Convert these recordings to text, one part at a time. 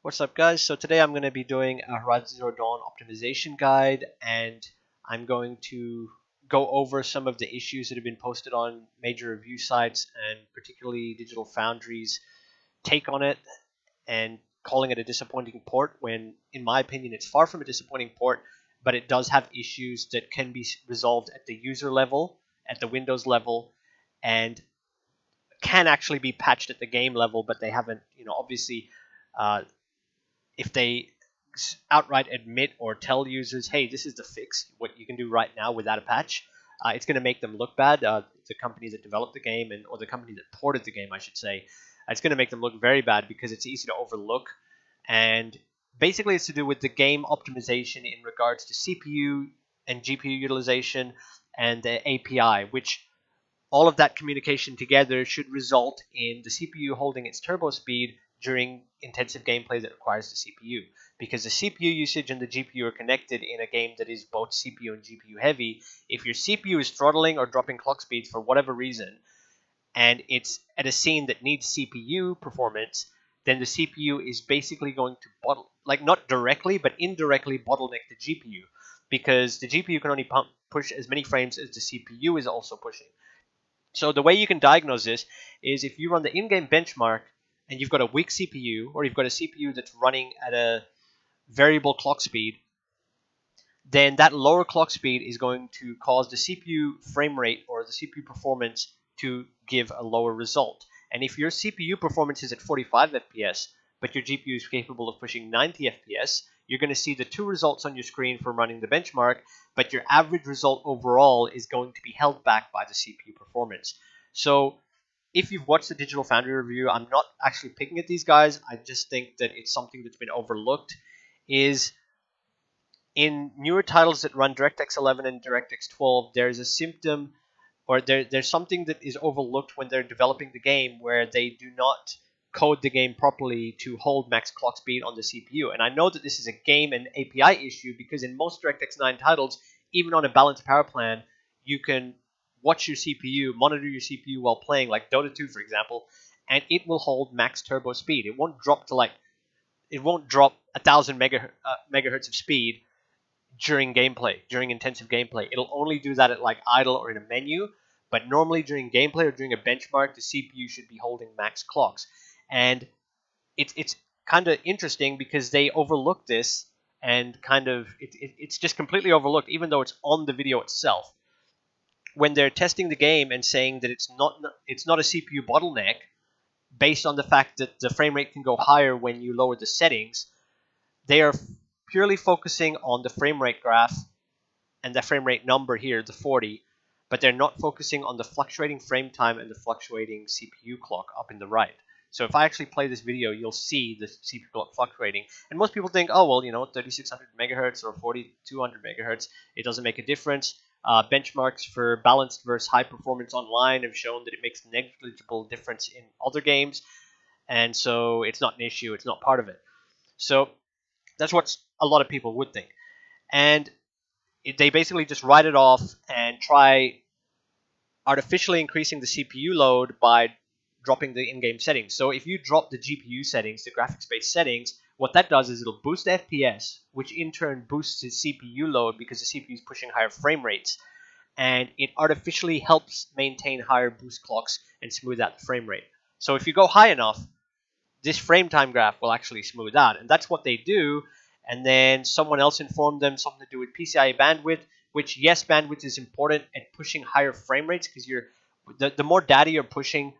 What's up, guys? So today I'm going to be doing a Horizon Zero Dawn optimization guide, and I'm going to go over some of the issues that have been posted on major review sites, and particularly Digital Foundry's take on it, and calling it a disappointing port when, in my opinion, it's far from a disappointing port, but it does have issues that can be resolved at the user level, at the Windows level, and can actually be patched at the game level, but they haven't, obviously, if they outright admit or tell users, hey, this is the fix, what you can do right now without a patch, it's going to make them look bad. The company that developed the game, or the company that ported the game, I should say, it's going to make them look very bad because it's easy to overlook. And basically, it's to do with the game optimization in regards to CPU and GPU utilization and the API, which all of that communication together should result in the CPU holding its turbo speed during intensive gameplay that requires the CPU. Because the CPU usage and the GPU are connected in a game that is both CPU and GPU heavy. If your CPU is throttling or dropping clock speeds for whatever reason, and it's at a scene that needs CPU performance, then the CPU is basically going to not directly, but indirectly bottleneck the GPU. Because the GPU can only push as many frames as the CPU is also pushing. So the way you can diagnose this is if you run the in-game benchmark and you've got a weak CPU, or you've got a CPU that's running at a variable clock speed, then that lower clock speed is going to cause the CPU frame rate or the CPU performance to give a lower result. And if your CPU performance is at 45 FPS, but your GPU is capable of pushing 90 FPS, you're going to see the two results on your screen from running the benchmark, but your average result overall is going to be held back by the CPU performance. So if you've watched the Digital Foundry review, I'm not actually picking at these guys. I just think that it's something that's been overlooked. Is in newer titles that run DirectX 11 and DirectX 12, there's a symptom, or there's something that is overlooked when they're developing the game, where they do not code the game properly to hold max clock speed on the CPU. And I know that this is a game and API issue because in most DirectX 9 titles, even on a balanced power plan, you can watch your CPU, monitor your CPU while playing, like Dota 2, for example, and it will hold max turbo speed. It won't drop 1,000 megahertz of speed during gameplay, during intensive gameplay. It'll only do that at like idle or in a menu, but normally during gameplay or during a benchmark, the CPU should be holding max clocks. And it's kind of interesting because they overlook this, and it's just completely overlooked, even though it's on the video itself. When they're testing the game and saying that it's not a CPU bottleneck, based on the fact that the frame rate can go higher when you lower the settings, they are purely focusing on the frame rate graph and the frame rate number here, the 40, but they're not focusing on the fluctuating frame time and the fluctuating CPU clock up in the right. So if I actually play this video, you'll see the CPU clock fluctuating. And most people think, oh, well, 3600 megahertz or 4200 megahertz, it doesn't make a difference. Benchmarks for balanced versus high performance online have shown that it makes negligible difference in other games. And so it's not an issue. It's not part of it. So that's what a lot of people would think. And they basically just write it off and try artificially increasing the CPU load by dropping the in-game settings. So if you drop the GPU settings, the graphics-based settings, what that does is it'll boost FPS, which in turn boosts the CPU load because the CPU is pushing higher frame rates, and it artificially helps maintain higher boost clocks and smooth out the frame rate. So if you go high enough, this frame time graph will actually smooth out, and that's what they do. And then someone else informed them something to do with PCIe bandwidth, which, yes, bandwidth is important at pushing higher frame rates because the more data you're pushing,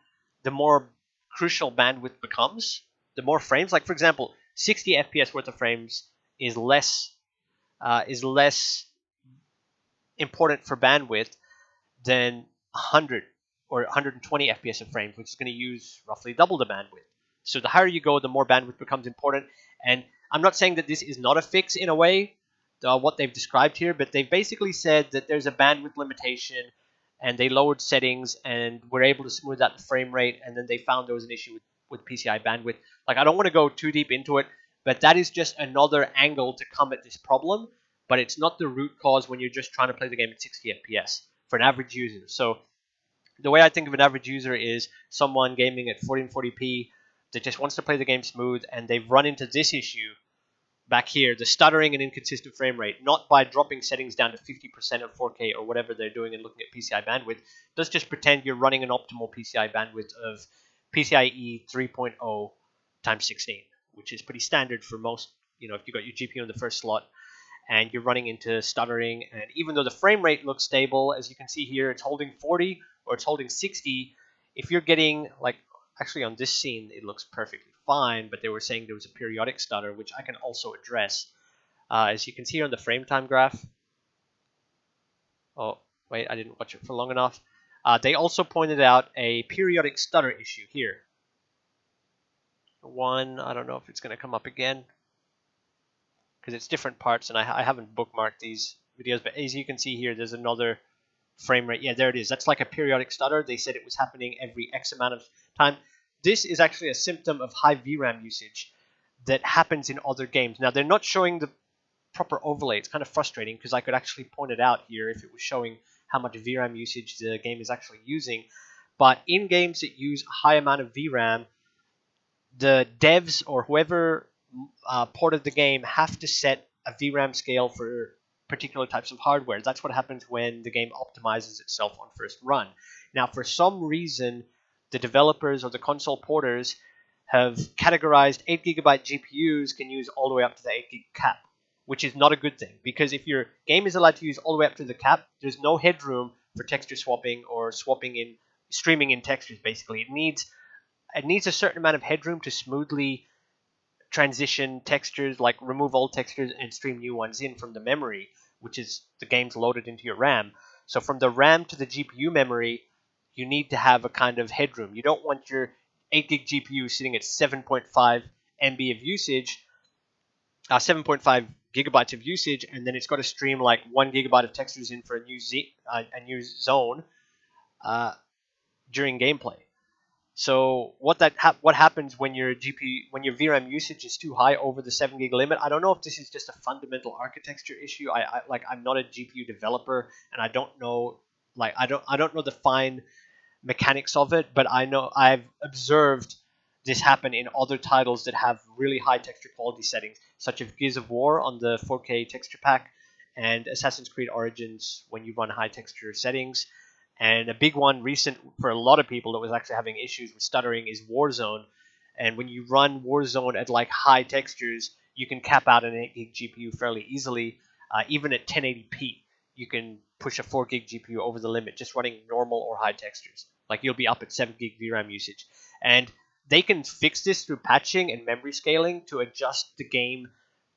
the more crucial bandwidth becomes. The more frames, like for example, 60 FPS worth of frames is less important for bandwidth than 100 or 120 FPS of frames, which is going to use roughly double the bandwidth. So the higher you go, the more bandwidth becomes important. And I'm not saying that this is not a fix in a way, what they've described here, but they've basically said that there's a bandwidth limitation, and they lowered settings and were able to smooth out the frame rate, and then they found there was an issue with PCI bandwidth. Like, I don't want to go too deep into it, but that is just another angle to come at this problem, but it's not the root cause when you're just trying to play the game at 60 FPS for an average user. So the way I think of an average user is someone gaming at 1440p that just wants to play the game smooth, and they've run into this issue back here, the stuttering and inconsistent frame rate, not by dropping settings down to 50% of 4K or whatever they're doing and looking at PCI bandwidth. Let's just pretend you're running an optimal PCI bandwidth of PCIe 3.0 times 16, which is pretty standard for most, if you've got your GPU in the first slot and you're running into stuttering. And even though the frame rate looks stable, as you can see here, it's holding 40 or it's holding 60. If you're getting, actually on this scene, it looks perfectly fine, but they were saying there was a periodic stutter, which I can also address. As you can see here on the frame time graph. Oh, wait, I didn't watch it for long enough. They also pointed out a periodic stutter issue here. I don't know if it's going to come up again, because it's different parts, and I haven't bookmarked these videos, but as you can see here, there's another frame rate. Yeah, there it is. That's like a periodic stutter. They said it was happening every X amount of time. This is actually a symptom of high VRAM usage that happens in other games. Now, they're not showing the proper overlay. It's kind of frustrating because I could actually point it out here if it was showing how much VRAM usage the game is actually using. But in games that use a high amount of VRAM, the devs or whoever ported the game have to set a VRAM scale for particular types of hardware. That's what happens when the game optimizes itself on first run. Now, for some reason, the developers or the console porters have categorized 8GB GPUs can use all the way up to the 8GB cap, which is not a good thing, because if your game is allowed to use all the way up to the cap, there's no headroom for texture swapping or streaming in textures. Basically, it needs a certain amount of headroom to smoothly transition textures, like remove old textures and stream new ones in from the memory, which is the game's loaded into your RAM. So from the RAM to the GPU memory, you need to have a kind of headroom. You don't want your 8GB GPU sitting at 7.5 MB of usage, 7.5 gigabytes of usage, and then it's got to stream like 1 gigabyte of textures in for a new zone during gameplay. So what happens when your VRAM usage is too high over the 7 gig limit? I don't know if this is just a fundamental architecture issue. I'm not a GPU developer, and I don't know the fine mechanics of it, but I know I've observed this happen in other titles that have really high texture quality settings, such as Gears of War on the 4K texture pack and Assassin's Creed Origins when you run high texture settings. And a big one recent for a lot of people that was actually having issues with stuttering is Warzone. And when you run Warzone at high textures, you can cap out an 8 gig GPU fairly easily. Even at 1080p, you can push a 4 gig GPU over the limit just running normal or high textures. You'll be up at 7 gig VRAM usage. And they can fix this through patching and memory scaling to adjust the game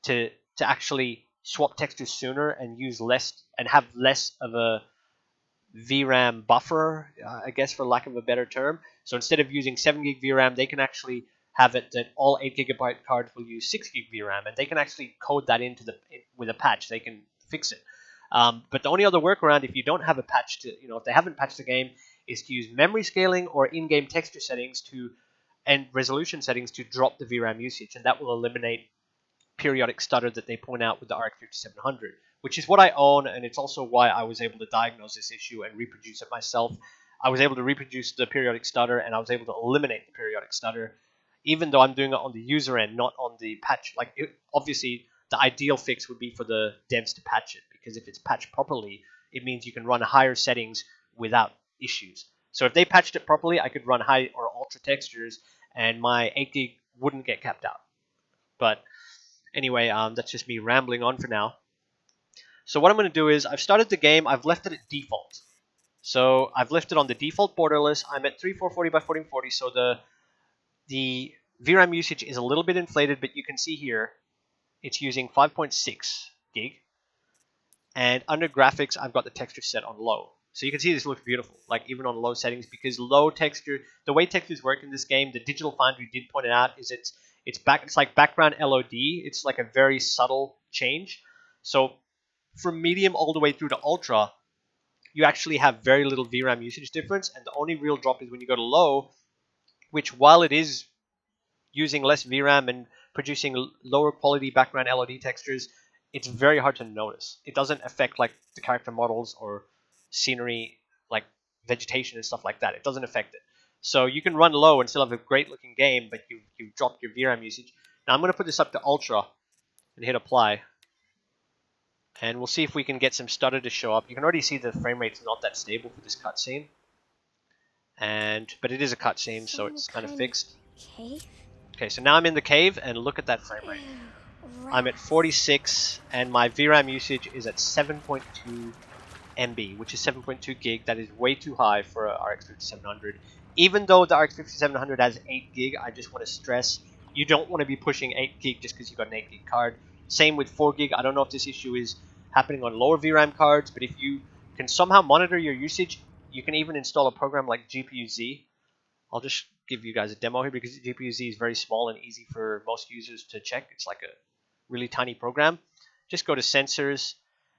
to actually swap textures sooner and use less and have less of a VRAM buffer, I guess, for lack of a better term. So instead of using 7 gig VRAM, they can actually have it that all 8 gigabyte cards will use 6 gig VRAM, and they can actually code that with a patch. They can fix it. But the only other workaround, if you don't have a patch if they haven't patched the game, is to use memory scaling or in-game texture settings and resolution settings to drop the VRAM usage, and that will eliminate periodic stutter that they point out with the RX 5700, which is what I own, and it's also why I was able to diagnose this issue and reproduce it myself. I was able to reproduce the periodic stutter, and I was able to eliminate the periodic stutter, even though I'm doing it on the user end, not on the patch. Obviously, the ideal fix would be for the devs to patch it, because if it's patched properly, it means you can run higher settings without issues. So if they patched it properly, I could run high or ultra textures, and my 8 gig wouldn't get capped out. But anyway, that's just me rambling on for now. So what I'm going to do is, I've started the game, I've left it at default. So I've left it on the default borderless. I'm at 3440 by 1440, so the VRAM usage is a little bit inflated, but you can see here, it's using 5.6 gig. And under graphics, I've got the texture set on low. So you can see this looks beautiful, even on low settings, because low texture, the way textures work in this game, the Digital Foundry did point it out, is it's like background LOD. It's like a very subtle change. So from medium all the way through to ultra, you actually have very little VRAM usage difference, and the only real drop is when you go to low, which, while it is using less VRAM and producing lower quality background LOD textures, it's very hard to notice. It doesn't affect the character models or scenery, like vegetation and stuff like that. It doesn't affect it. So you can run low and still have a great looking game, but you've dropped your VRAM usage. Now I'm going to put this up to ultra and hit apply. And we'll see if we can get some stutter to show up. You can already see the frame rate's not that stable for this cutscene. But it is a cutscene, so it's kind of fixed. Cave? Okay, so now I'm in the cave, and look at that frame rate. I'm at 46, and my VRAM usage is at 7.2 MB, which is 7.2 gig. That is way too high for a RX 5700. Even though the RX 5700 has 8 gig, I just want to stress, you don't want to be pushing 8 gig just because you've got an 8 gig card. Same with 4 gig. I don't know if this issue is happening on lower VRAM cards, but if you can somehow monitor your usage, you can even install a program like GPU-Z. I'll just give you guys a demo here because GPU-Z is very small and easy for most users to check. It's like a really tiny program. Just go to sensors,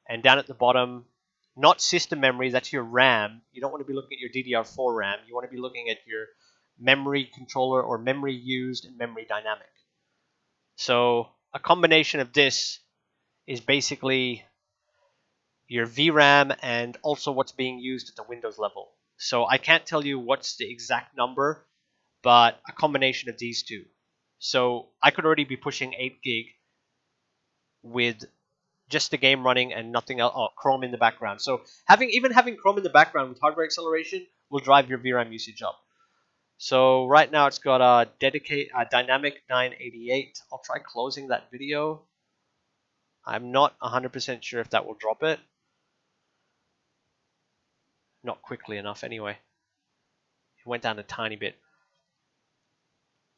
and down at the bottom, not system memory, that's your RAM. You don't want to be looking at your DDR4 RAM. You want to be looking at your memory controller or memory used and memory dynamic. So a combination of this is basically your VRAM and also what's being used at the Windows level. So I can't tell you what's the exact number, but a combination of these two. So I could already be pushing 8 gig with just the game running and nothing else. Oh, Chrome in the background. So even having Chrome in the background with hardware acceleration will drive your VRAM usage up. So right now it's got a dynamic 988. I'll try closing that video. I'm not 100% sure if that will drop it. Not quickly enough anyway. It went down a tiny bit.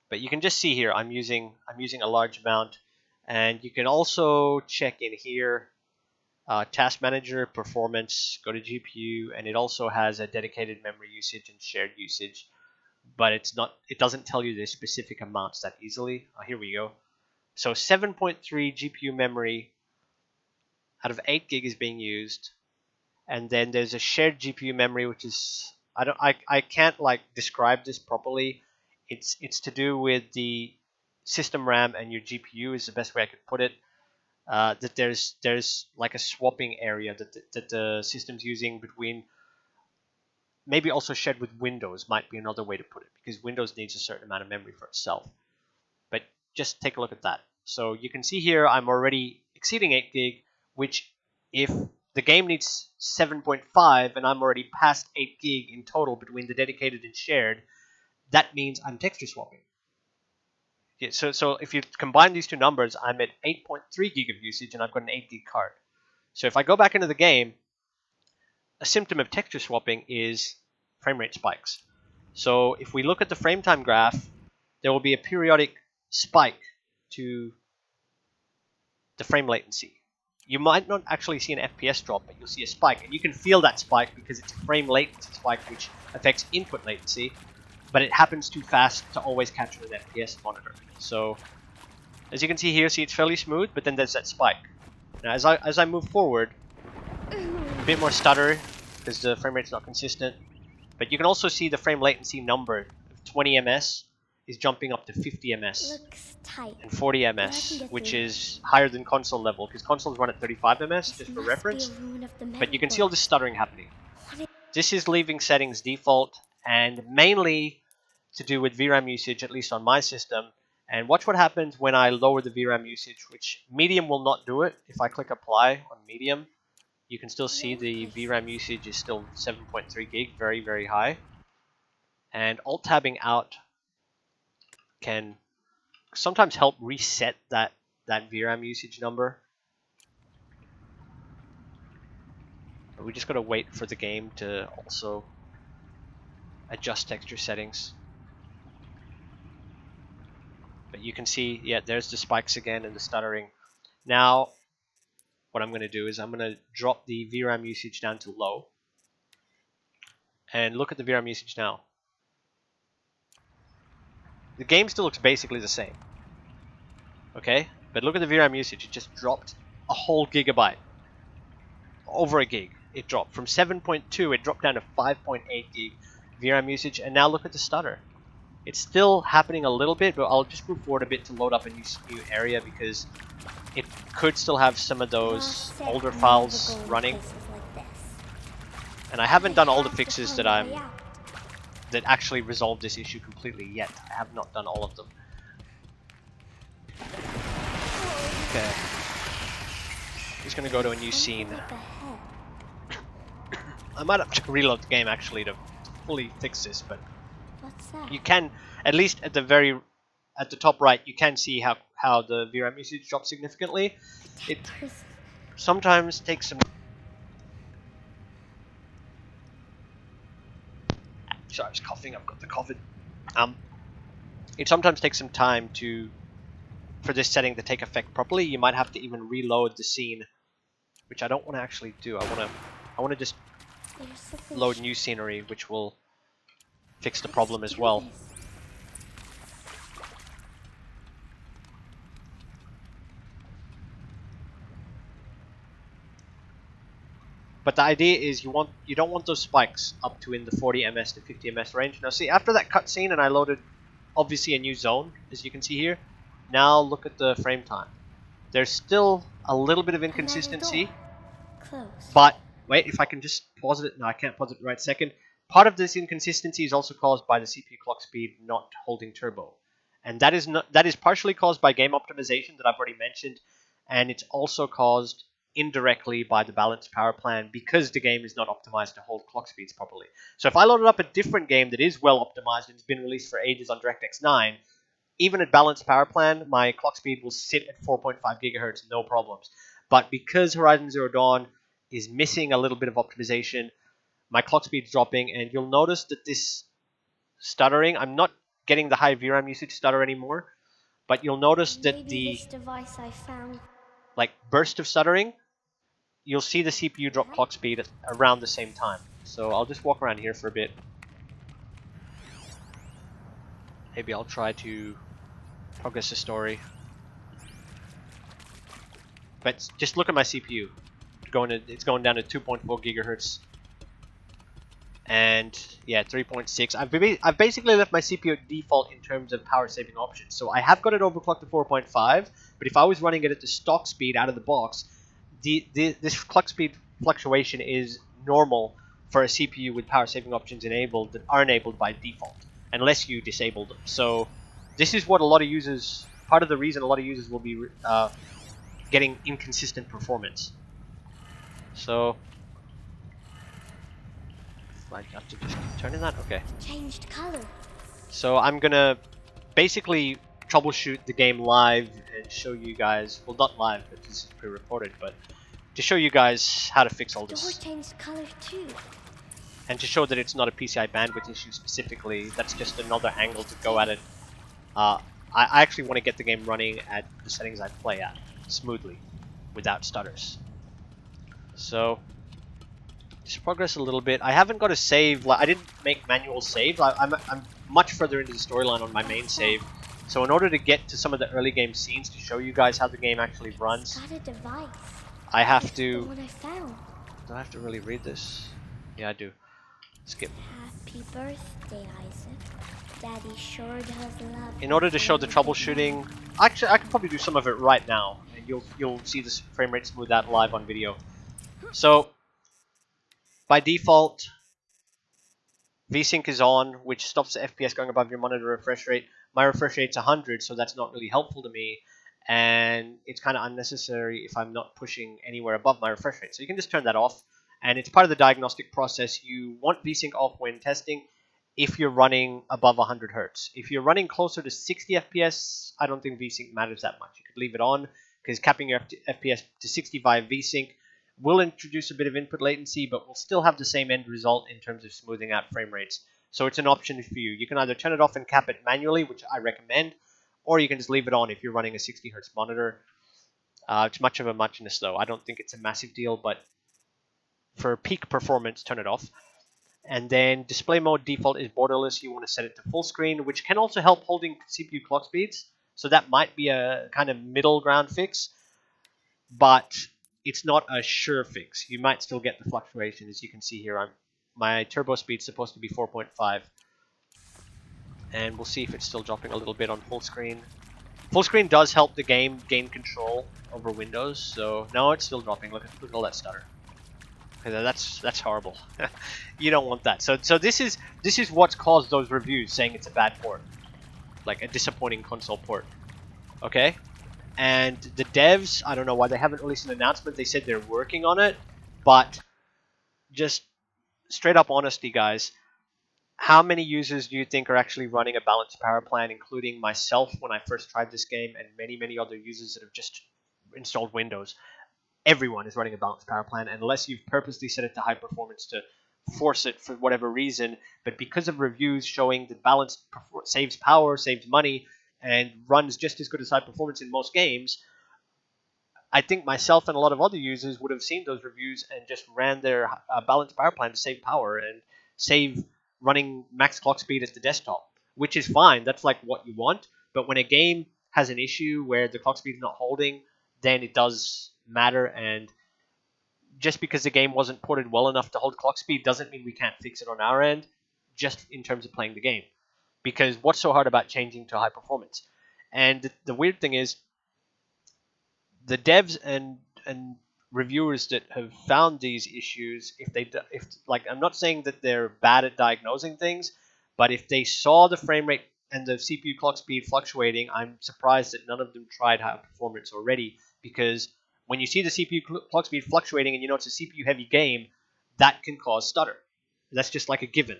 But you can just see here I'm using a large amount, and you can also check in here task manager, performance, go to GPU, and it also has a dedicated memory usage and shared usage, but it doesn't tell you the specific amounts that easily. Here we go. So 7.3 GPU memory out of 8 gig is being used, and then there's a shared GPU memory, which is I can't like describe this properly. It's to do with the system RAM and your GPU is the best way I could put it. That there's like a swapping area that the system's using between, maybe also shared with Windows might be another way to put it, because Windows needs a certain amount of memory for itself. But just take a look at that. So you can see here I'm already exceeding 8 gig, which if the game needs 7.5 and I'm already past 8 gig in total between the dedicated and shared, that means I'm texture swapping. Yeah, so if you combine these two numbers, I'm at 8.3 gig of usage and I've got an 8 gig card. So if I go back into the game, a symptom of texture swapping is frame rate spikes. So if we look at the frame time graph, there will be a periodic spike to the frame latency. You might not actually see an FPS drop, but you'll see a spike, and you can feel that spike because it's a frame latency spike which affects input latency, but it happens too fast to always capture an FPS monitor. So as you can see here, it's fairly smooth, but then there's that spike. Now as I move forward, a bit more stutter because the frame rate's not consistent, but you can also see the frame latency number of 20 ms is jumping up to 50 ms and 40 ms, which is higher than console level, because consoles run at 35 ms just for reference. But you can see all this stuttering happening. This is leaving settings default, and mainly to do with VRAM usage, at least on my system. And watch what happens when I lower the VRAM usage, which medium will not do it. If I click apply on medium, you can still see the VRAM usage is still 7.3 gig, very, very high. And alt-tabbing out can sometimes help reset that VRAM usage number. But we just gotta wait for the game to also adjust texture settings. But you can see, yeah, there's the spikes again and the stuttering. Now, what I'm gonna do is I'm gonna drop the VRAM usage down to low. And look at the VRAM usage now. The game still looks basically the same. Okay, but look at the VRAM usage. It just dropped a whole gigabyte. Over a gig. It dropped from 7.2, it dropped down to 5.8 gig VRAM usage, and now look at the stutter. It's still happening a little bit, but I'll just move forward a bit to load up a new area because it could still have some of those older files running. And I haven't done all the fixes that I'm that actually resolve this issue completely yet. I have not done all of them. Okay. Just gonna go to a new scene. I might have to reload the game actually to fully fix this, but What's that? you can, at least at the top right, you can see how the VRAM usage drops significantly. It sometimes takes some... Sorry, I was coughing, I've got the COVID. It sometimes takes some time for this setting to take effect properly. You might have to even reload the scene, which I don't want to actually do. I want to just load new scenery, which will fix the problem as well. But the idea is you don't want those spikes up to in the 40 ms to 50 ms range. Now see, after that cutscene, and I loaded obviously a new zone, as you can see here. Now look at the frame time. There's still a little bit of inconsistency. But wait, if I can just pause it. No, I can't pause it right second. Part of this inconsistency is also caused by the CPU clock speed not holding turbo, and that is partially caused by game optimization that I've already mentioned, and it's also caused indirectly by the balanced power plan because the game is not optimized to hold clock speeds properly. So if I loaded up a different game that is well optimized and has been released for ages on DirectX 9, even at balanced power plan, my clock speed will sit at 4.5 gigahertz, no problems. But because Horizon Zero Dawn is missing a little bit of optimization, my clock speed's dropping, and you'll notice that this stuttering, I'm not getting the high VRAM usage stutter anymore, but you'll notice that the device I found. like burst of stuttering, you'll see the CPU drop clock speed at around the same time. So I'll just walk around here for a bit. Maybe I'll try to progress the story. But just look at my CPU. It's going down to 2.4 gigahertz. And yeah, 3.6. I've basically left my CPU at default in terms of power saving options. So I have got it overclocked to 4.5, but if I was running it at the stock speed out of the box, this clock speed fluctuation is normal for a CPU with power saving options enabled that are enabled by default, unless you disable them. So this is what a lot of users, part of the reason a lot of users will be getting inconsistent performance. So I have to just turn in that? Okay. Changed color. So I'm gonna basically troubleshoot the game live and show you guys, well not live, but this is pre-recorded, but to show you guys how to fix all this. The door changed color too. And to show that it's not a PCI bandwidth issue specifically, that's just another angle to go at it. I actually want to get the game running at the settings I play at, smoothly, without stutters. So just progress a little bit. I haven't got a save. I didn't make manual saves. I'm much further into the storyline on my main save. So in order to get to some of the early game scenes to show you guys how the game actually runs, I have to... The one I found. Do I have to really read this? Yeah, I do. Skip. Happy birthday, Isaac. Daddy sure does love. In order to show the troubleshooting, actually I can probably do some of it right now, and you'll see this frame rate smooth out live on video. So by default, VSync is on, which stops the FPS going above your monitor refresh rate. My refresh rate's 100, so that's not really helpful to me, and it's kind of unnecessary if I'm not pushing anywhere above my refresh rate. So you can just turn that off, and it's part of the diagnostic process. You want VSync off when testing if you're running above 100 Hz. If you're running closer to 60 FPS, I don't think VSync matters that much. You could leave it on, because capping your FPS to 65 VSync will introduce a bit of input latency, but will still have the same end result in terms of smoothing out frame rates. So it's an option for you. You can either turn it off and cap it manually, which I recommend, or you can just leave it on if you're running a 60 Hz monitor. It's much of a muchness though. I don't think it's a massive deal, but for peak performance, turn it off. And then display mode default is borderless. You want to set it to full screen, which can also help holding CPU clock speeds. So that might be a kind of middle ground fix, but it's not a sure fix. You might still get the fluctuation. As you can see here, my turbo speed's supposed to be 4.5. And we'll see if it's still dropping a little bit on full screen. Full screen does help the game gain control over Windows. So no, it's still dropping. Look at all that stutter. Okay, that's horrible. You don't want that. So this is what's caused those reviews saying it's a bad port, like a disappointing console port. Okay, and the devs, I don't know why they haven't released an announcement. They said they're working on it, but just straight up honesty, guys. How many users do you think are actually running a balanced power plan, including myself when I first tried this game, and many other users that have just installed Windows? Everyone is running a balanced power plan unless you've purposely set it to high performance to force it for whatever reason. But because of reviews showing that balanced saves power, saves money, and runs just as good as high performance in most games, I think myself and a lot of other users would have seen those reviews and just ran their balanced power plan to save power and save running max clock speed at the desktop, which is fine. That's like what you want. But when a game has an issue where the clock speed is not holding, then it does matter. And just because the game wasn't ported well enough to hold clock speed doesn't mean we can't fix it on our end, just in terms of playing the game. Because what's so hard about changing to high performance? And the weird thing is, the devs and reviewers that have found these issues, if like, I'm not saying that they're bad at diagnosing things, but if they saw the frame rate and the CPU clock speed fluctuating, I'm surprised that none of them tried high performance already, because when you see the CPU clock speed fluctuating and you know it's a CPU heavy game, that can cause stutter. That's just like a given.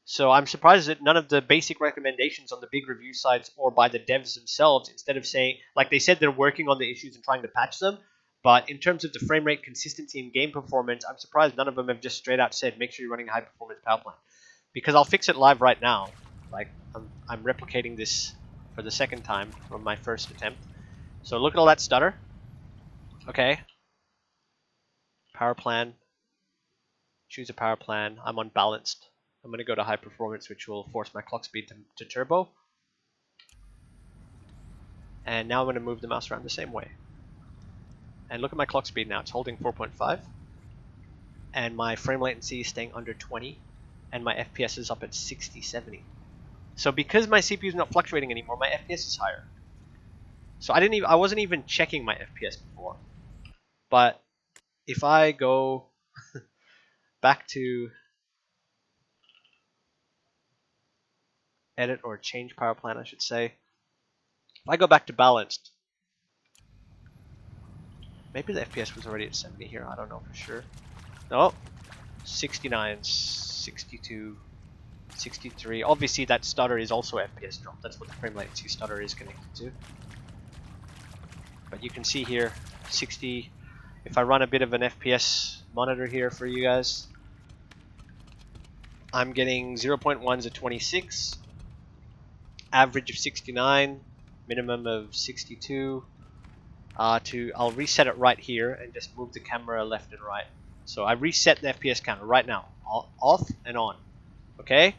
So I'm surprised that none of the basic recommendations on the big review sites or by the devs themselves, instead of saying, like they said they're working on the issues and trying to patch them, but in terms of the frame rate consistency and game performance, I'm surprised none of them have just straight out said, make sure you're running a high performance power plan. Because I'll fix it live right now. Like, I'm replicating this for the second time from my first attempt. So look at all that stutter. Okay. Power plan. Choose a power plan. I'm unbalanced. I'm going to go to high performance, which will force my clock speed to turbo. And now I'm going to move the mouse around the same way. And look at my clock speed now. It's holding 4.5. And my frame latency is staying under 20. And my FPS is up at 60, 70. So because my CPU is not fluctuating anymore, my FPS is higher. So I wasn't even checking my FPS before. But if I go back to edit, or change power plan, I should say. If I go back to balanced, maybe the FPS was already at 70 here. I don't know for sure. No, 69, 62, 63. Obviously, that stutter is also FPS drop. That's what the frame latency stutter is connected to. But you can see here, 60. If I run a bit of an FPS monitor here for you guys, I'm getting 0.1s at 26, average of 69, minimum of 62. I'll reset it right here and just move the camera left and right. So I reset the FPS counter right now, off and on. Okay,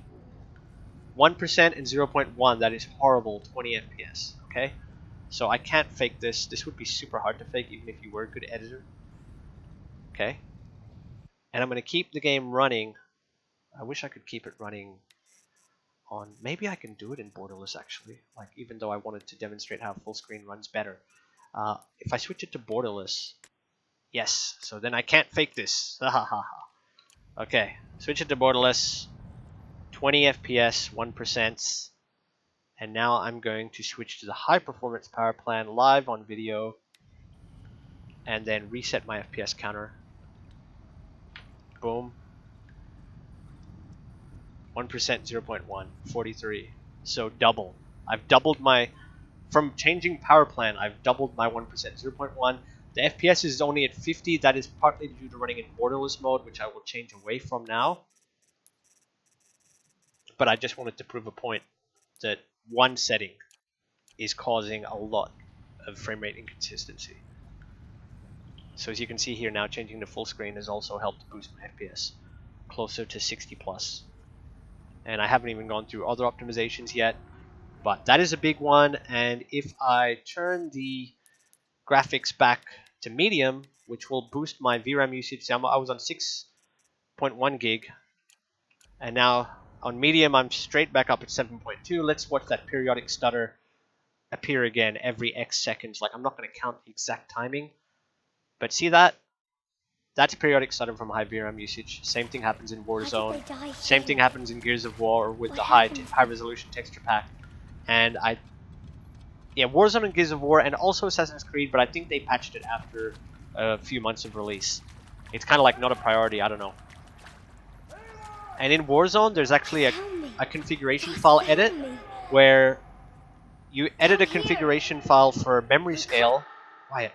1% and 0.1. That is horrible. 20 FPS. Okay, so I can't fake this. This would be super hard to fake even if you were a good editor. Okay, and I'm gonna keep the game running. I wish I could keep it running on. Maybe I can do it in borderless actually. Like, even though I wanted to demonstrate how full screen runs better. If I switch it to borderless, yes. So then I can't fake this. Okay, switch it to borderless. 20 FPS, 1%. And now I'm going to switch to the high performance power plan live on video. And then reset my FPS counter. Boom. 1%, 0.1, 43. So double. I've doubled my, from changing power plan, I've doubled my 1%, 0.1. The FPS is only at 50. That is partly due to running in borderless mode, which I will change away from now. But I just wanted to prove a point that one setting is causing a lot of frame rate inconsistency. So as you can see here now, changing to full screen has also helped boost my FPS closer to 60 plus. And I haven't even gone through other optimizations yet, but that is a big one. And if I turn the graphics back to medium, which will boost my VRAM usage, I was on 6.1 gig, and now on medium I'm straight back up at 7.2. Let's watch that periodic stutter appear again every X seconds. Like, I'm not going to count the exact timing, but see that? That's periodic stutter from high VRAM usage. Same thing happens in How did Warzone. they die Same here? thing happens in Gears of War with What the happened? high resolution texture pack. And yeah, Warzone and Gears of War, and also Assassin's Creed, but I think they patched it after a few months of release. It's kind of like not a priority, I don't know. And in Warzone, there's actually a configuration file edit where you edit a configuration file for memory scale. Quiet.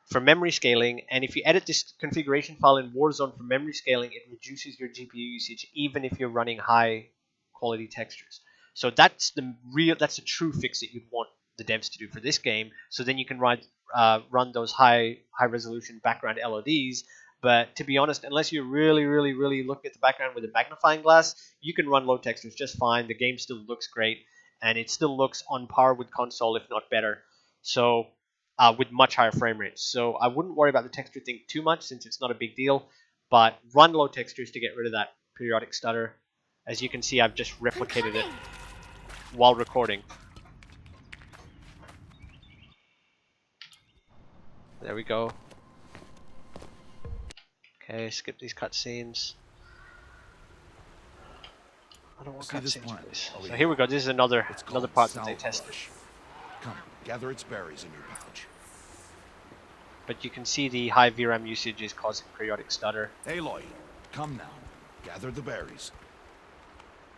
For memory scaling, and if you edit this configuration file in Warzone for memory scaling, it reduces your GPU usage even if you're running high quality textures. So that's the true fix that you'd want the devs to do for this game. So then you can run those high resolution background LODs. But to be honest, unless you really look at the background with a magnifying glass, you can run low textures just fine. The game still looks great, and it still looks on par with console, if not better. So with much higher frame rates. So I wouldn't worry about the texture thing too much since it's not a big deal, but run low textures to get rid of that periodic stutter. As you can see, I've just replicated it while recording. There we go. Okay, skip these cutscenes. I don't want cutscenes, please. So here we go. This is another part that they tested. Come, gather its berries in your pouch. But you can see the high VRAM usage is causing periodic stutter. Aloy, come now. Gather the berries.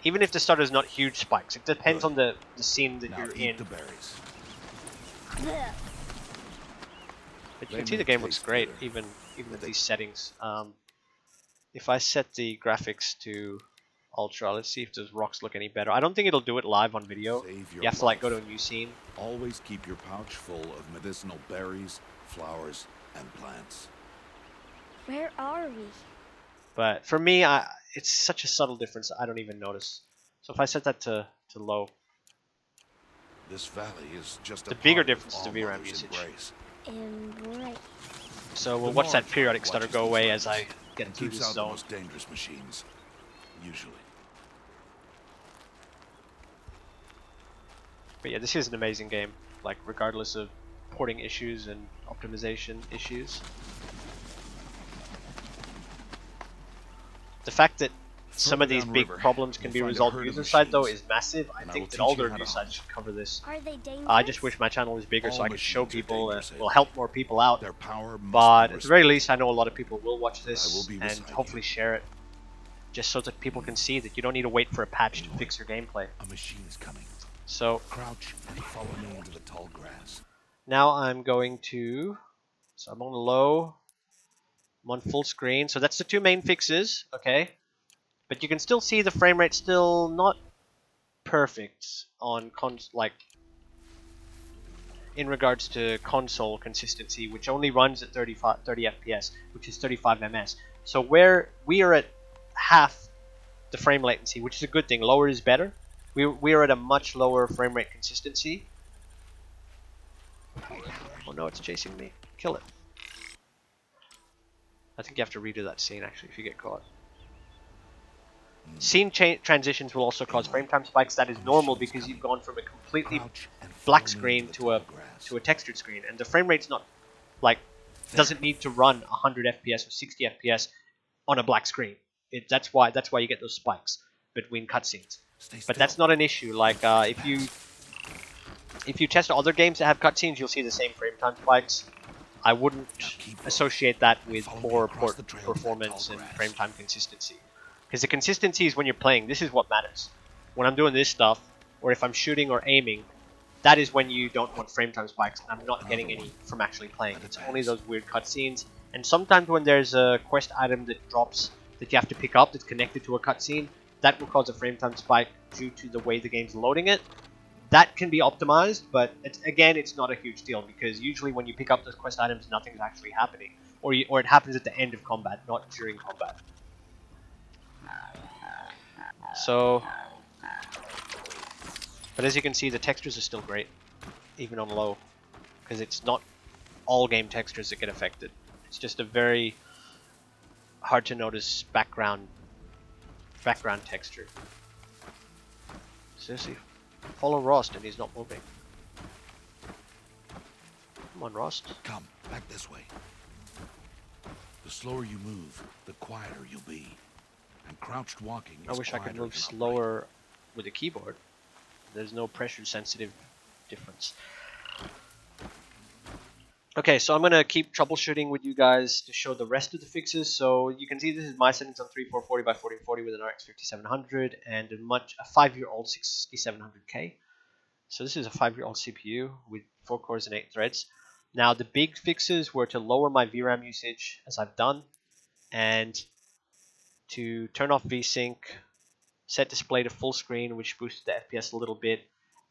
Even if the stutter is not huge spikes, it depends Good. on the scene that Now you're eat in. the berries. But you can see the game looks great, even with these settings. If I set the graphics to ultra, let's see if those rocks look any better. I don't think it'll do it live on video. Save You your have to like go life. to a new scene. Always keep your pouch full of medicinal berries, flowers, and plants. Where are we? But for me, it's such a subtle difference I don't even notice. So if I set that to low, This valley is just the a bigger part difference of is the All VRAM Mother's usage. embrace. Right. So we'll The watch that North periodic stutter watches go these away lands as I get and through keeps this out the zone. most dangerous machines, usually. But yeah, this is an amazing game, like regardless of porting issues and optimization issues. The fact that some of these big problems can be resolved user side though is massive. I think that all the review sites should cover this. Are they dangerous? I just wish my channel was bigger so All I could show machines are people and dangerous, will Aloy. help more people out. Their power must But be at the very respected. least, I know a lot of people will watch I will this be and beside hopefully you. share it, just so that people can see that you don't need to wait for a patch to fix your gameplay. A machine is coming. So Crouch and follow me into the tall grass. now I'm going to, so I'm on low, I'm on full screen. So that's the two main fixes, okay? But you can still see the frame rate still not perfect on in regards to console consistency, which only runs at 30 FPS, which is 35 ms. So where we are at half the frame latency, which is a good thing. Lower is better. We are at a much lower frame rate consistency. Oh no, it's chasing me. Kill it. I think you have to redo that scene actually if you get caught. Scene transitions will also cause frame time spikes. That is normal because you've gone from a completely Crouch and black follow me screen into the to a tall grass. textured screen, and the frame rate's not like doesn't need to run 100 FPS or 60 FPS on a black screen. That's why you get those spikes between cutscenes. Stay But still. that's not an issue. Like if you test other games that have cutscenes, you'll see the same frame time spikes. I wouldn't associate that with poor port performance and frame time consistency. Because the consistency is when you're playing. This is what matters. When I'm doing this stuff, or if I'm shooting or aiming, that is when you don't want frame time spikes, and I'm not getting any from actually playing. It's only those weird cutscenes, and sometimes when there's a quest item that drops that you have to pick up that's connected to a cutscene, that will cause a frame time spike due to the way the game's loading it. That can be optimized, but it's not a huge deal, because usually when you pick up those quest items, nothing's actually happening. Or it happens at the end of combat, not during combat. So, but as you can see, the textures are still great, even on low, because it's not all game textures that get affected. It's just a very hard to notice background texture. Seriously, follow Rost and he's not moving. Come on, Rost. Come, back this way. The slower you move, the quieter you'll be. And crouched walking I is wish I could quieter move than upright. slower with a keyboard. There's no pressure sensitive difference. Okay, so I'm going to keep troubleshooting with you guys to show the rest of the fixes. So you can see this is my settings on 3440 by 1440 with an RX 5700 and a 5-year-old 6700K. So this is a 5-year-old CPU with 4 cores and 8 threads. Now the big fixes were to lower my VRAM usage, as I've done, and to turn off VSync, set display to full screen, which boosts the FPS a little bit.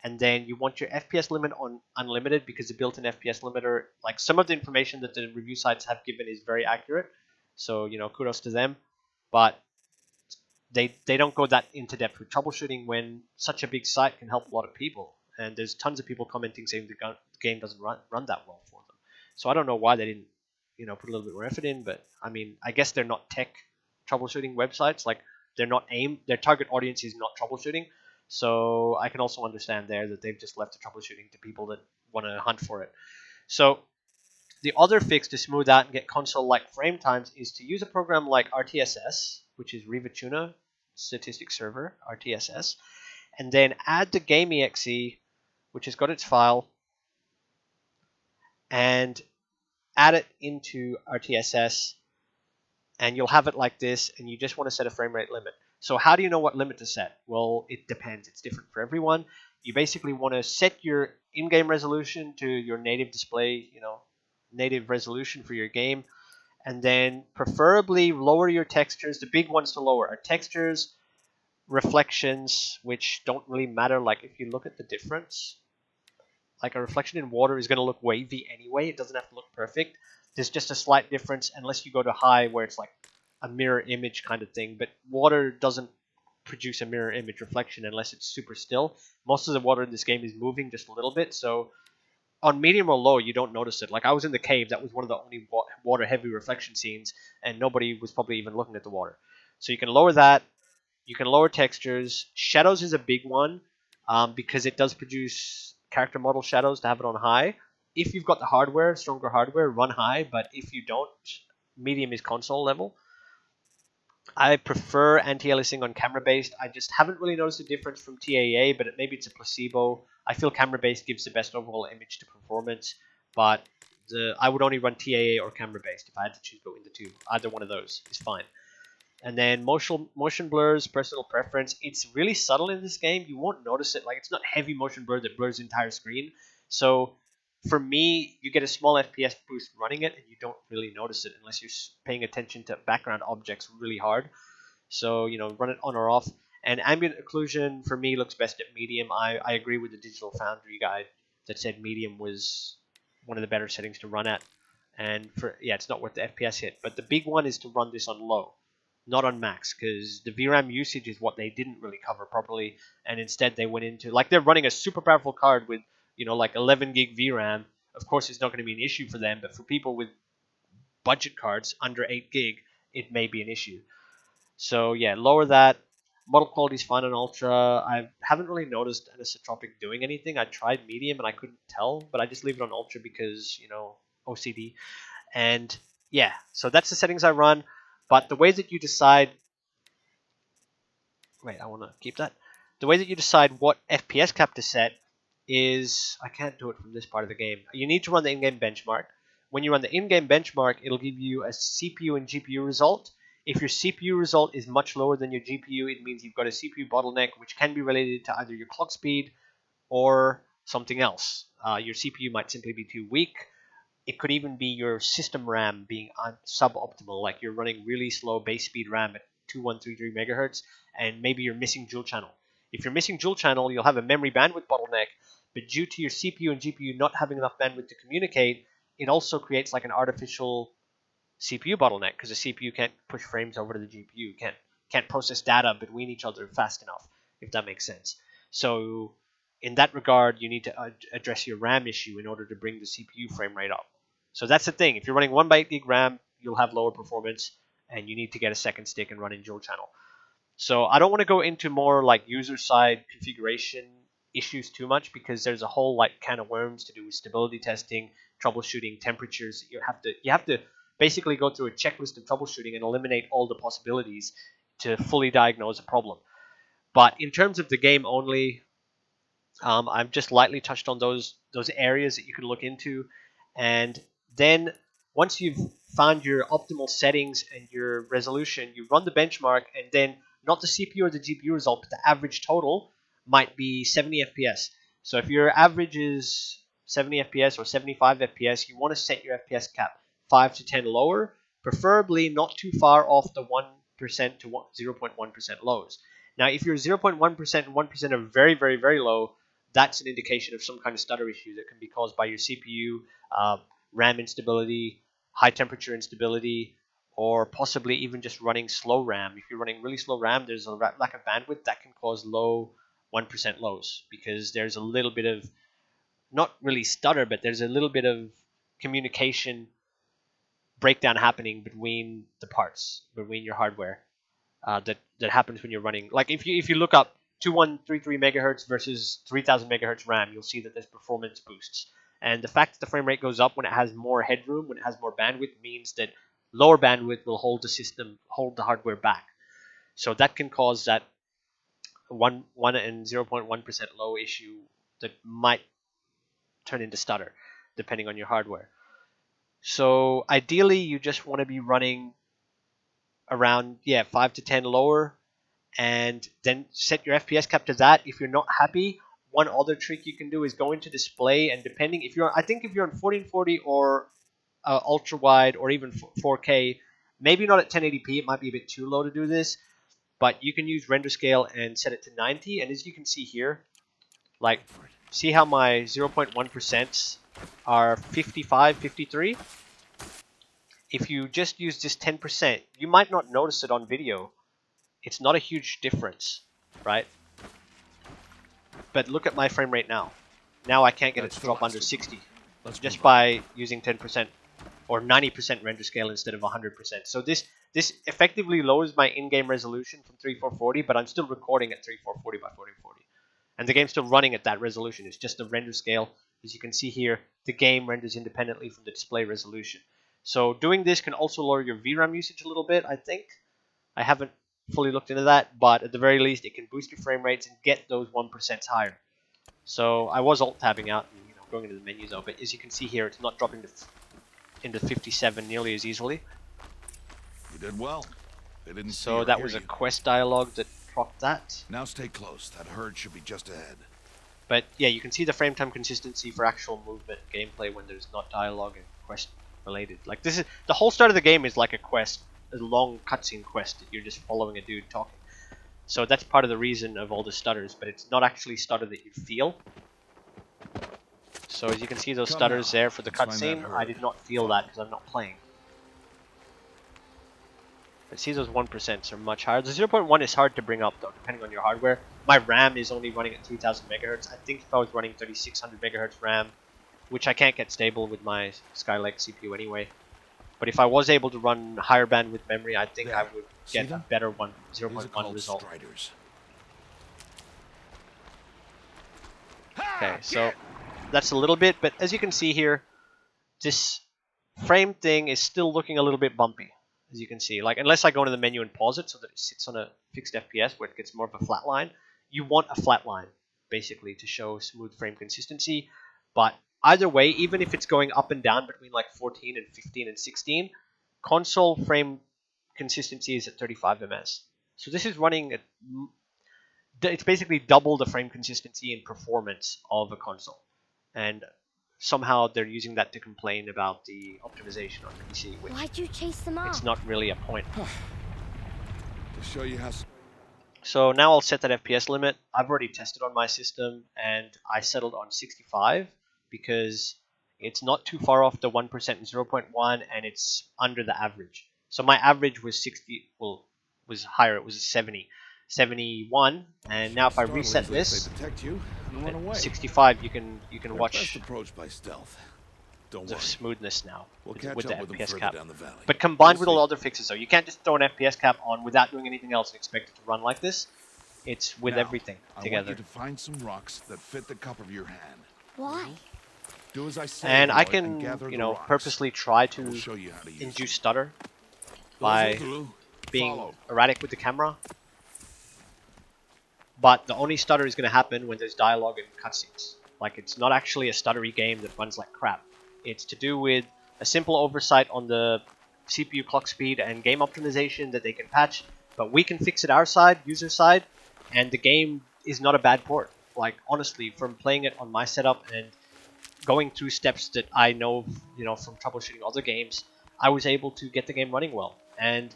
And then you want your FPS limit on unlimited because the built-in FPS limiter, like some of the information that the review sites have given is very accurate. So, kudos to them. But they don't go that into depth with troubleshooting when such a big site can help a lot of people. And there's tons of people commenting saying the game doesn't run that well for them. So I don't know why they didn't, put a little bit more effort in. But I mean, I guess they're not tech troubleshooting websites. Like they're not aimed. Their target audience is not troubleshooting. So I can also understand there that they've just left the troubleshooting to people that want to hunt for it. So the other fix to smooth out and get console-like frame times is to use a program like RTSS, which is Riva Statistics Server, RTSS, and then add the game.exe, which has got its file, and add it into RTSS, and you'll have it like this, and you just want to set a frame rate limit. So how do you know what limit to set? Well, it depends. It's different for everyone. You basically want to set your in-game resolution to your native display, native resolution for your game, and then preferably lower your textures. The big ones to lower are textures, reflections, which don't really matter. Like if you look at the difference, like a reflection in water is going to look wavy anyway. It doesn't have to look perfect. There's just a slight difference unless you go to high where it's like a mirror image kind of thing. But water doesn't produce a mirror image reflection unless it's super still. Most of the water in this game is moving just a little bit. So on medium or low, you don't notice it. Like I was in the cave. That was one of the only water heavy reflection scenes. And nobody was probably even looking at the water. So you can lower that. You can lower textures. Shadows is a big one because it does produce character model shadows to have it on high. If you've got the hardware, stronger hardware, run high. But if you don't, medium is console level. I prefer anti-aliasing on camera-based. I just haven't really noticed a difference from TAA, but maybe it's a placebo. I feel camera-based gives the best overall image to performance, but I would only run TAA or camera-based if I had to choose between the two. Either one of those is fine. And then motion blurs, personal preference. It's really subtle in this game. You won't notice it. Like it's not heavy motion blur that blurs the entire screen. So for me, you get a small FPS boost running it, and you don't really notice it unless you're paying attention to background objects really hard. So run it on or off. And ambient occlusion for me looks best at medium. I agree with the Digital Foundry guide that said medium was one of the better settings to run at. And it's not worth the FPS hit. But the big one is to run this on low, not on max, because the VRAM usage is what they didn't really cover properly, and instead they went into, like, they're running a super powerful card with like 11 gig VRAM. Of course it's not going to be an issue for them, but for people with budget cards under 8 gig it may be an issue. So yeah, lower that. Model quality is fine on ultra. I haven't really noticed anisotropic doing anything. I tried medium and I couldn't tell, but I just leave it on ultra because OCD. And yeah, so that's the settings I run. But the way that you decide, I want to keep that. The way that you decide what FPS cap to set is, I can't do it from this part of the game. You need to run the in-game benchmark. When you run the in-game benchmark, it'll give you a CPU and GPU result. If your CPU result is much lower than your GPU, it means you've got a CPU bottleneck, which can be related to either your clock speed or something else. Your CPU might simply be too weak. It could even be your system RAM being suboptimal, like you're running really slow base speed RAM at 2133 megahertz, and maybe you're missing dual channel. If you're missing dual channel, you'll have a memory bandwidth bottleneck, but due to your CPU and GPU not having enough bandwidth to communicate, it also creates like an artificial CPU bottleneck because the CPU can't push frames over to the GPU, can't process data between each other fast enough, if that makes sense. So in that regard, you need to address your RAM issue in order to bring the CPU frame rate up. So that's the thing. If you're running 1x8 gig RAM, you'll have lower performance, and you need to get a second stick and run in dual channel. So I don't want to go into more like user side configuration issues too much because there's a whole like can of worms to do with stability testing, troubleshooting, temperatures. You have to basically go through a checklist of troubleshooting and eliminate all the possibilities to fully diagnose a problem. But in terms of the game only, I've just lightly touched on those areas that you can look into, and then once you've found your optimal settings and your resolution, you run the benchmark, and then not the CPU or the GPU result, but the average total might be 70 FPS. So if your average is 70 FPS or 75 FPS, you want to set your FPS cap 5 to 10 lower, preferably not too far off the 1% to 0.1% lows. Now, if your 0.1% and 1% are very, very, very low, that's an indication of some kind of stutter issue that can be caused by your CPU, RAM instability, high temperature instability, or possibly even just running slow RAM. If you're running really slow RAM, there's a lack of bandwidth that can cause low 1% lows, because there's a little bit of, not really stutter, but there's a little bit of communication breakdown happening between the parts, between your hardware, that happens when you're running. Like if you look up 2133 megahertz versus 3000 megahertz RAM, you'll see that there's performance boosts. And the fact that the frame rate goes up when it has more headroom, when it has more bandwidth, means that lower bandwidth will hold the hardware back. So that can cause that 1 and 0.1% low issue that might turn into stutter, depending on your hardware. So ideally, you just want to be running around 5 to 10 lower, and then set your FPS cap to that. If you're not happy, one other trick you can do is go into display, and depending if you're on 1440 or ultra wide or even 4K, maybe not at 1080p, it might be a bit too low to do this, but you can use render scale and set it to 90. And as you can see here, like, see how my 0.1% are 55, 53? If you just use this 10%, you might not notice it on video. It's not a huge difference, right? But look at my frame rate now. Now I can't get it to drop under 60 just by using 10% or 90% render scale instead of 100%. So this effectively lowers my in-game resolution from 3440, but I'm still recording at 3440 by 1440. And the game's still running at that resolution. It's just the render scale. As you can see here, the game renders independently from the display resolution. So doing this can also lower your VRAM usage a little bit, I think. I haven't fully looked into that, but at the very least, it can boost your frame rates and get those 1% higher. So I was alt-tabbing out and going into the menus though, but as you can see here, it's not dropping into 57 nearly as easily. You did well. They didn't so that was a quest dialogue that propped that. Now stay close. That herd should be just ahead. But yeah, you can see the frame time consistency for actual movement gameplay when there's not dialogue and quest related. Like this is the whole start of the game is like a quest, a long cutscene quest that you're just following a dude talking. So that's part of the reason of all the stutters, but it's not actually stutter that you feel. So as you can see those stutters there for the cutscene, I did not feel that because I'm not playing. But see those 1% are much higher. The 0.1 is hard to bring up though, depending on your hardware. My RAM is only running at 3000 megahertz. I think if I was running 3600 megahertz RAM, which I can't get stable with my Skylake CPU anyway. But if I was able to run higher bandwidth memory, I think I would get a better 0.1 result. Striders. Okay, so that's a little bit, but as you can see here, this frame thing is still looking a little bit bumpy, as you can see. Like, unless I go into the menu and pause it so that it sits on a fixed FPS where it gets more of a flat line. You want a flat line, basically, to show smooth frame consistency. But either way, even if it's going up and down between like 14 and 15 and 16, console frame consistency is at 35 ms. So this is running at, it's basically double the frame consistency and performance of a console. And somehow they're using that to complain about the optimization on the PC, which Why'd you chase them off? it's not really a point. To show you how. So now I'll set that FPS limit. I've already tested on my system and I settled on 65 because it's not too far off the 1% and 0.1 and it's under the average. So my average was 60, well, was higher, it was 70, 71, and now if I reset this, at 65, you can watch approach by stealth. Don't the worry. smoothness now We'll with catch the up with them FPS further cap. down the valley. But combined with all other fixes, though, you can't just throw an FPS cap on without doing anything else and expect it to run like this. It's with Now, everything I together. want you to find some rocks that fit the cup of your hand. Why? Do as I say, And I Aloy, and can, gather you the know, rocks. purposely try I to will show you how to use induce them. stutter Those by will do. being Follow. erratic with the camera. But the only stutter is going to happen when there's dialogue and cutscenes. Like, it's not actually a stuttery game that runs like crap. It's to do with a simple oversight on the CPU clock speed and game optimization that they can patch, but we can fix it our side, user side, and the game is not a bad port. Like, honestly, from playing it on my setup and going through steps that I know, you know, from troubleshooting other games, I was able to get the game running well. And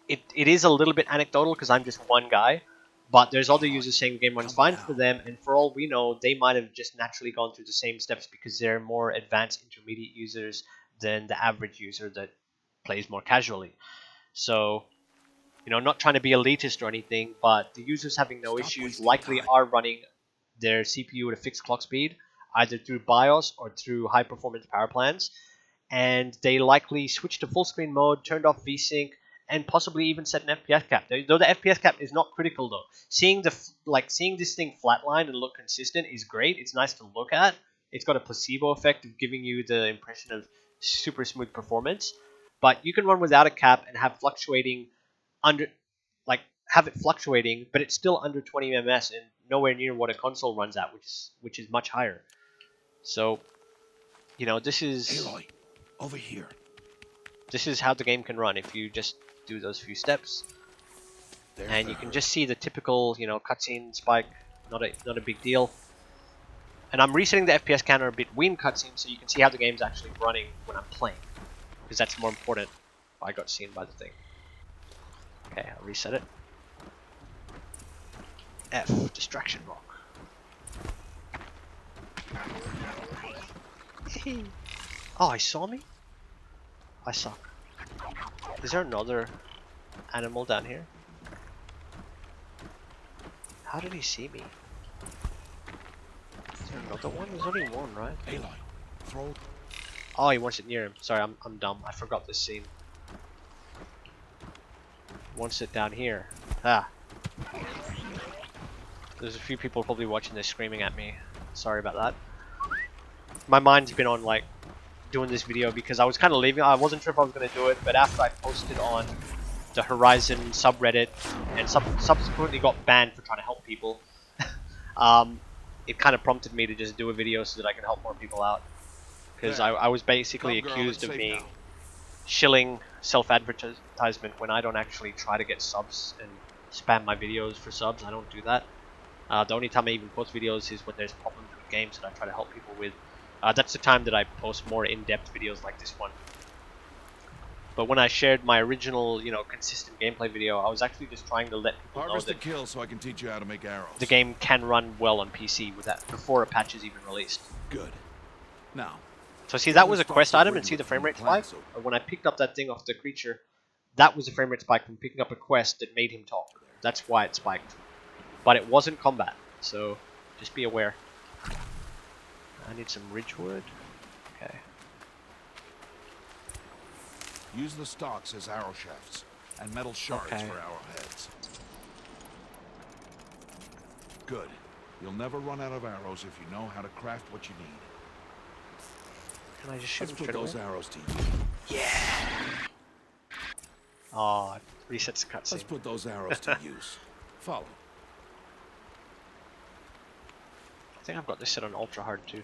it is a little bit anecdotal because I'm just one guy, but there's other users saying the game runs fine for them, and for all we know, they might have just naturally gone through the same steps because they're more advanced intermediate users than the average user that plays more casually. So, you know, not trying to be elitist or anything, but the users having no issues likely are running their CPU at a fixed clock speed, either through BIOS or through high performance power plants, and they likely switched to full screen mode, turned off VSync, and possibly even set an FPS cap. Though the FPS cap is not critical though. Seeing this thing flatline and look consistent is great. It's nice to look at. It's got a placebo effect of giving you the impression of super smooth performance. But you can run without a cap and have fluctuating under, like, have it fluctuating, but it's still under 20 ms and nowhere near what a console runs at, which is much higher. So, you know, this is Aloy, over here. This is how the game can run if you just do those few steps. There's And the you can herd. just see the typical, you know, cutscene spike, not a big deal. And I'm resetting the FPS counter between cutscenes so you can see how the game's actually running when I'm playing, because that's more important. I got seen by the thing. Okay, I'll reset it. F, distraction rock. Oh, he saw me? I suck. Is there another animal down here? How did he see me? Is there another one? There's only one, right? Aloy, throw. Oh, he wants it near him. Sorry, I'm dumb. I forgot this scene. Wants it down here. Ah. There's a few people probably watching this screaming at me. Sorry about that. My mind's been on, like, doing this video because I was kind of leaving. I wasn't sure if I was going to do it, but after I posted on the Horizon subreddit and subsequently got banned for trying to help people, it kind of prompted me to just do a video so that I can help more people out. Because I was basically accused of being shilling self-advertisement when I don't actually try to get subs and spam my videos for subs. I don't do that. The only time I even post videos is when there's problems with games that I try to help people with. That's the time that I post more in-depth videos like this one. But when I shared my original, you know, consistent gameplay video, I was actually just trying to let people know that Kill so I can teach you how to make arrows. the game can run well on PC with that before a patch is even released. Good. Now. So see, that was a quest item, and see the frame rate spike? Or when I picked up that thing off the creature, that was a frame rate spike from picking up a quest that made him talk. That's why it spiked. But it wasn't combat, so just be aware. I need some ridgewood. Okay. Use the stalks as arrow shafts and metal shards Okay. for arrowheads. Good. You'll never run out of arrows if you know how to craft what you need. Can I just shoot Let's him put straight those away? arrows to use. Oh, it resets the Let's cutscene. put those arrows to use. Follow. I think I've got this set on ultra hard too.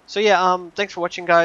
So yeah, thanks for watching, guys.